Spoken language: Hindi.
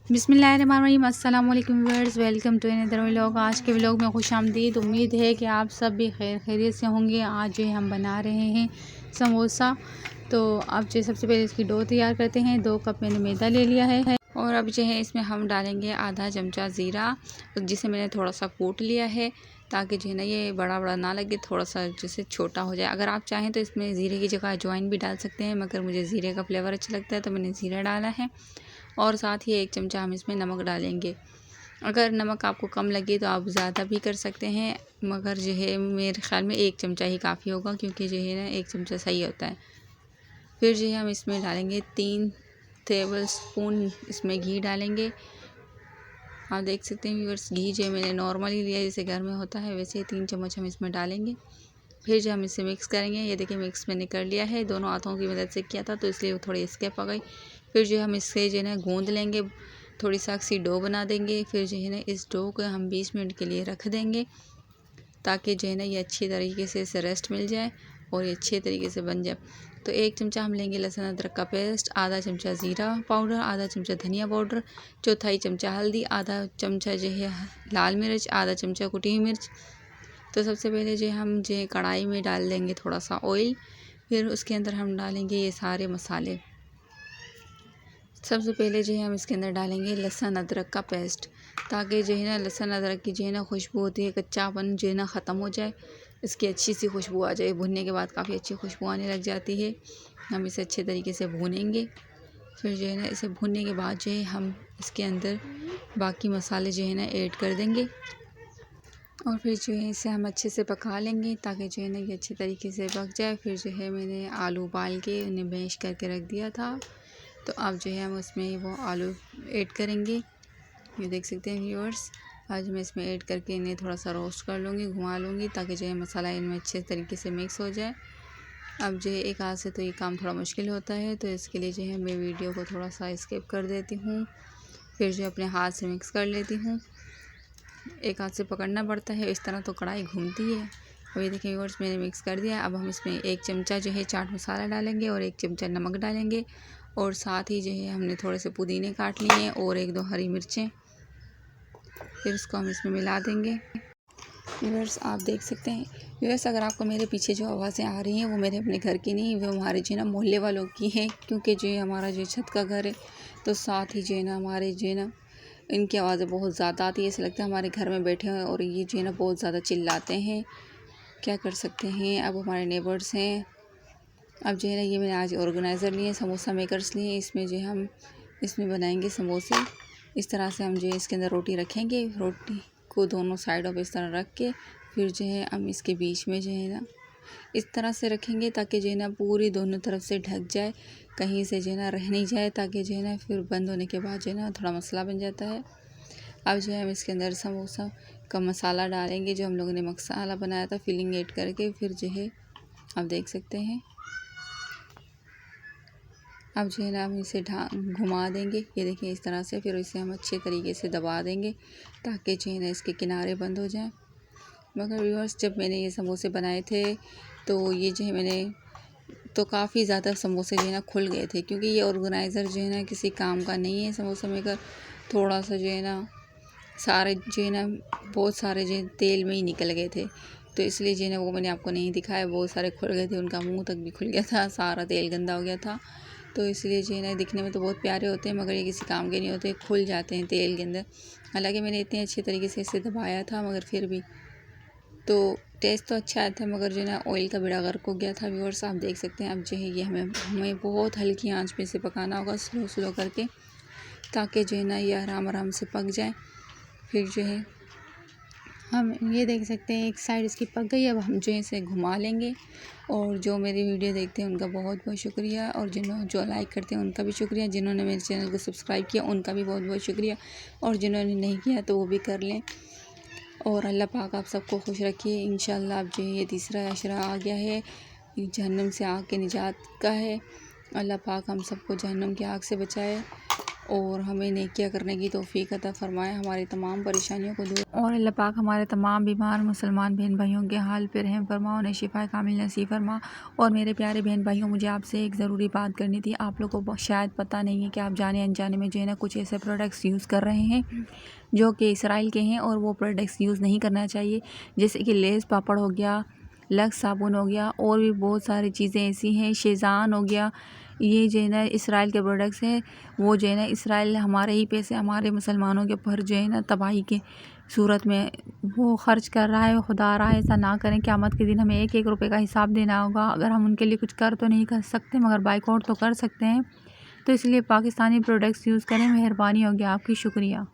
बिस्मिल्लाहिर्रहमानिर्रहीम। अस्सलाम वालेकुम viewers, welcome to another vlog. आज के व्लॉग में खुशामदीद। उम्मीद है कि आप सब भी खैरियत से होंगे। आज जो है हम बना रहे हैं समोसा। तो अब जो सबसे पहले इसकी डो तैयार करते हैं। 2 कप मैंने मैदा ले लिया है और अब जो है इसमें हम डालेंगे आधा चमचा ज़ीरा, जिसे मैंने थोड़ा सा कूट लिया है ताकि जो है ना ये बड़ा बड़ा ना लगे, थोड़ा सा जैसे छोटा हो जाए। अगर आप चाहें तो इसमें ज़ीरे की जगह अजवाइन भी डाल सकते हैं, मगर मुझे ज़ीरे का फ्लेवर अच्छा लगता है तो मैंने ज़ीरा डाला है। और साथ ही 1 चमचा हम इसमें नमक डालेंगे। अगर नमक आपको कम लगे तो आप ज़्यादा भी कर सकते हैं, मगर जो है मेरे ख़्याल में 1 चमचा ही काफ़ी होगा, क्योंकि जो है ना 1 चमचा सही होता है। फिर जो है हम इसमें डालेंगे 3 टेबल स्पून इसमें घी डालेंगे। आप देख सकते हैं व्यूअर्स, घी जो मैंने नॉर्मली लिया जैसे घर में होता है वैसे 3 चम्मच हम इसमें डालेंगे। फिर जो हम इसे मिक्स करेंगे। ये देखिए मिक्स मैंने कर लिया है, दोनों हाथों की मदद से किया था तो इसलिए वो थोड़ी स्केप आ गई। फिर जो हम इससे जो है ना गूँध लेंगे, थोड़ी सी डो बना देंगे। फिर जो है ना इस डो को हम 20 मिनट के लिए रख देंगे ताकि जो है ना ये अच्छी तरीके से इसे रेस्ट मिल जाए और ये अच्छे तरीके से बन जाए। तो 1 चमचा हम लेंगे लहसुन अदरक का पेस्ट, आधा चमचा ज़ीरा पाउडर, आधा चमचा धनिया पाउडर, चौथाई चमचा हल्दी, आधा चमचा जो है लाल मिर्च, आधा चमचा कुटी हुई मिर्च। तो सबसे पहले जो हम जो कढ़ाई में डाल देंगे थोड़ा सा ऑयल। फिर उसके अंदर हम डालेंगे ये सारे मसाले। सबसे पहले जो है हम इसके अंदर डालेंगे लहसुन अदरक का पेस्ट, ताकि जो है ना लहसुन अदरक की जो है ना खुशबू होती है, कच्चापन जो है ना ख़त्म हो जाए, इसकी अच्छी सी खुशबू आ जाए। भुनने के बाद काफ़ी अच्छी खुशबू आने लग जाती है। हम इसे अच्छे तरीके से भूनेंगे। फिर जो है ना इसे भूनने के बाद जो है हम इसके अंदर बाकी मसाले जो है ना ऐड कर देंगे और फिर जो है इसे हम अच्छे से पका लेंगे ताकि जो है ना ये अच्छे तरीके से पक जाए। फिर जो है मैंने आलू उबाल के उन्हें मैश करके रख दिया था, तो अब जो है हम उसमें वो आलू ऐड करेंगे। ये देख सकते हैं व्यूअर्स, आज मैं इसमें ऐड करके इन्हें थोड़ा सा रोस्ट कर लूँगी, घुमा लूँगी ताकि जो है मसाला इनमें अच्छे तरीके से मिक्स हो जाए। अब जो है एक हाथ से तो ये काम थोड़ा मुश्किल होता है, तो इसके लिए जो है मैं वीडियो को थोड़ा सा स्किप कर देती हूँ। फिर जो अपने हाथ से मिक्स कर लेती हूँ। एक हाथ से पकड़ना पड़ता है, इस तरह तो कढ़ाई घूमती है। अभी देखिए व्यूअर्स, मैंने मिक्स कर दिया। अब हम इसमें 1 चमचा जो है चाट मसाला डालेंगे और 1 चमचा नमक डालेंगे और साथ ही जो है हमने थोड़े से पुदीने काट लिए हैं और 1-2 हरी मिर्चें। फिर इसको हम इसमें मिला देंगे। व्यूअर्स आप देख सकते हैं, व्यूअर्स अगर आपको मेरे पीछे जो आवाज़ें आ रही हैं वो मेरे अपने घर की नहीं, वो हमारे जो है ना मोहल्ले वालों की हैं, क्योंकि जो है हमारा जो छत का घर है तो साथ ही जो है ना हमारे जो है ना इनकी आवाज़ें बहुत ज़्यादा आती है। ऐसा लगता है हमारे घर में बैठे हैं और ये जो है ना बहुत ज़्यादा चिल्लाते हैं। क्या कर सकते हैं, अब हमारे नेबर्स हैं। अब जो है ना ये मैंने आज ऑर्गेनाइज़र लिए, समोसा मेकर्स लिए, इसमें जो हम इसमें बनाएंगे समोसे। इस तरह से हम जो है इसके अंदर रोटी रखेंगे, रोटी को दोनों साइडों पे इस तरह रख के फिर जो है हम इसके बीच में जो है ना इस तरह से रखेंगे ताकि जो है ना पूरी दोनों तरफ से ढक जाए, कहीं से जो है ना रह नहीं जाए, ताकि जो है ना फिर बंद होने के बाद जो है ना थोड़ा मसला बन जाता है। अब जो है हम इसके अंदर समोसा का मसाला डालेंगे, जो हम लोगों ने मसाला बनाया था फिलिंग ऐड करके। फिर जो है आप देख सकते हैं, अब जो है ना हम इसे घुमा देंगे, ये देखिए इस तरह से। फिर इसे हम अच्छे तरीके से दबा देंगे ताकि जो है ना इसके किनारे बंद हो जाएं। मगर व्यूअर्स जब मैंने ये समोसे बनाए थे तो ये जो है मैंने तो काफ़ी ज़्यादा समोसे जो है ना खुल गए थे, क्योंकि ये ऑर्गेनाइज़र जो है ना किसी काम का नहीं है समोसा मेकर। थोड़ा सा जो है ना सारे जो है ना बहुत सारे जो है तेल में ही निकल गए थे, तो इसलिए जो है ना वो मैंने आपको नहीं दिखाया। बहुत सारे खुल गए थे, उनका मुंह तक भी खुल गया था, सारा तेल गंदा हो गया था। तो इसलिए जो है ना दिखने में तो बहुत प्यारे होते हैं मगर ये किसी काम के नहीं होते, खुल जाते हैं तेल के अंदर। हालांकि मैंने इतने अच्छे तरीके से इसे दबाया था मगर फिर भी तो टेस्ट तो अच्छा आया था, मगर जो है ना ऑयल का बेड़ा गर्क हो गया था। व्यूअर्स आप देख सकते हैं, अब जो है ये हमें बहुत हल्की आंच पे इसे पकाना होगा, स्लो स्लो करके, ताकि जो है ना ये आराम आराम से पक जाए। फिर जो है हम ये देख सकते हैं एक साइड इसकी पक गई। अब हम जो है इसे घुमा लेंगे। और जो मेरी वीडियो देखते हैं उनका बहुत बहुत शुक्रिया, और जो लाइक करते हैं उनका भी शुक्रिया, जिन्होंने मेरे चैनल को सब्सक्राइब किया उनका भी बहुत बहुत शुक्रिया, और जिन्होंने नहीं किया तो वो भी कर लें। और अल्लाह पाक आप सबको खुश रखिए इंशाल्लाह। अब जो है ये तीसरा अशरा आ गया है, जहन्नम से आग के निजात का है। अल्लाह पाक हम सबको जहन्नम की आग से बचाए और हमें नेकियां करने की तौफीक अता फरमाए, हमारी तमाम परेशानियों को दूर, और अल्लाह पाक हमारे तमाम बीमार मुसलमान बहन भाइयों के हाल पे रहम फरमा, उन्हें शिफा कामिल नसीब फरमा। और मेरे प्यारे बहन भाइयों, मुझे आपसे एक ज़रूरी बात करनी थी। आप लोगों को शायद पता नहीं है कि आप जाने अनजाने में जो है ना कुछ ऐसे प्रोडक्ट्स यूज़ कर रहे हैं जो कि इसराइल के हैं, और वो प्रोडक्ट्स यूज़ नहीं करना चाहिए। जैसे कि लेस पापड़ हो गया, लक्स साबुन हो गया, और भी बहुत सारी चीज़ें ऐसी हैं, शेज़ान हो गया, ये जो है ना इसराइल के प्रोडक्ट्स हैं। वो जो है ना इसराइल हमारे ही पैसे हमारे मुसलमानों के ऊपर जो है ना तबाही के सूरत में वो ख़र्च कर रहा है। खुदा रहा है ऐसा ना करें, क़यामत के दिन हमें एक एक रुपये का हिसाब देना होगा। अगर हम उनके लिए कुछ कर तो नहीं कर सकते, मगर बाइकआउट तो कर सकते हैं। तो इसलिए पाकिस्तानी प्रोडक्ट्स यूज़ करें। मेहरबानी होगी आपकी, शुक्रिया।